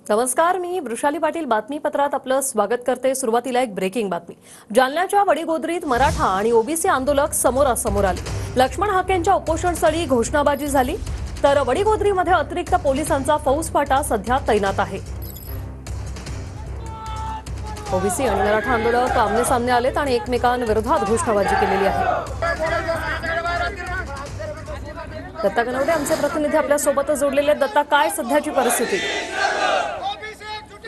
नमस्कार, मी वृषाली पाटील बातमीपत्रात आपलं स्वागत करते। सुरुवातीला एक ब्रेकिंग बातमी। जालन्याच्या वडीगोद्रीत मराठा आणि ओबीसी आंदोलक समोरासमोर आले। लक्ष्मण हाकेंच्या उपोषणस्थळी घोषणाबाजी झाली, तर वडीगोद्रीमध्ये अतिरिक्त पोलिसांचा फौजफाटा सध्या तैनात आहे। ओबीसी आणि मराठा आंदोलक आमने-सामने आलेत आणि एकमेकांविरोधात घोषणाबाजी केलेली आहे। दत्ता गणवडे आमचे प्रतिनिधी आपल्या सोबत जोडलेले आहेत। दत्ता, काय सध्याची परिस्थिती?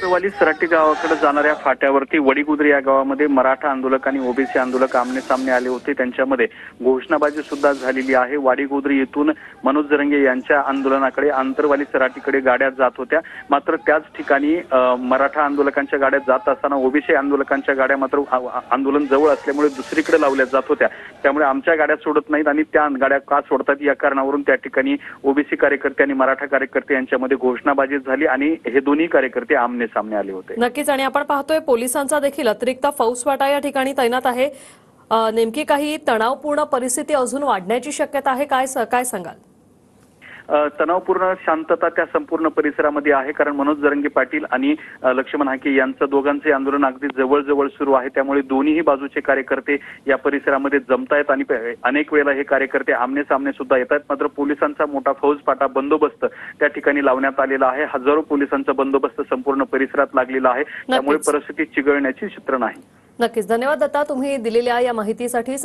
वाली सराटी गावाकडे जाणाऱ्या फाट्यावरती वडीगोद्री या गावामध्ये मराठा आंदोलक आणि ओबीसी आंदोलक आमने सामने आले होते। त्यांच्यामध्ये घोषणाबाजी सुद्धा झालेली आहे। वडीगोद्री येथून मनोज जरंगे यांच्या आंदोलनाकडे आंतरवाली सराटीकडे गाड्या जात होत्या, मात्र त्याच ठिकाणी मराठा आंदोलकांच्या गाड्या जात असताना ओबीसी आंदोलकांच्या गाड्या मात्र आंदोलन जवळ असल्यामुळे दुसरीकडे लावल्या जात होत्या। त्यामुळे आमच्या गाड्या सोडत नाहीत आणि त्या गाड्या का सोडतात या कारणावरून त्या ठिकाणी ओबीसी कार्यकर्ते आणि मराठा कार्यकर्ते यांच्यामध्ये घोषणाबाजी झाली आणि हे दोन्ही कार्यकर्ते आमने सामने आले होते। नक्कीच, आणि आपण पाहतोय पोलिसांचा देखील अतिरिक्त फौजफाटा या ठिकाणी तैनात आहे। नेमकी काही तणावपूर्ण परिस्थिती अजून वाढण्याची शक्यता आहे? काय सांगाल? तणावपूर्ण शांतता त्या संपूर्ण परिसरामध्ये आहे, कारण मनोज जरंगे पाटील आणि लक्ष्मण हाके यांचं दोघांचे आंदोलन अगदी जवळ सुरू आहे। त्यामुळे दोन्ही बाजूचे कार्यकर्ते या परिसरामध्ये जमतायत आणि अनेक वेळेला हे कार्यकर्ते आमने सामने सुद्धा येतात। मात्र पोलिसांचा मोठा फौजफाटा बंदोबस्त त्या ठिकाणी लावण्यात आलेला आहे। हजारो पोलिसांचा बंदोबस्त संपूर्ण परिसरात लागलेला आहे। त्यामुळे परिस्थिती चिघळण्याची चित्र नाही। नक्कीच, धन्यवाद दत्ता, तुम्ही दिलेल्या या माहितीसाठी।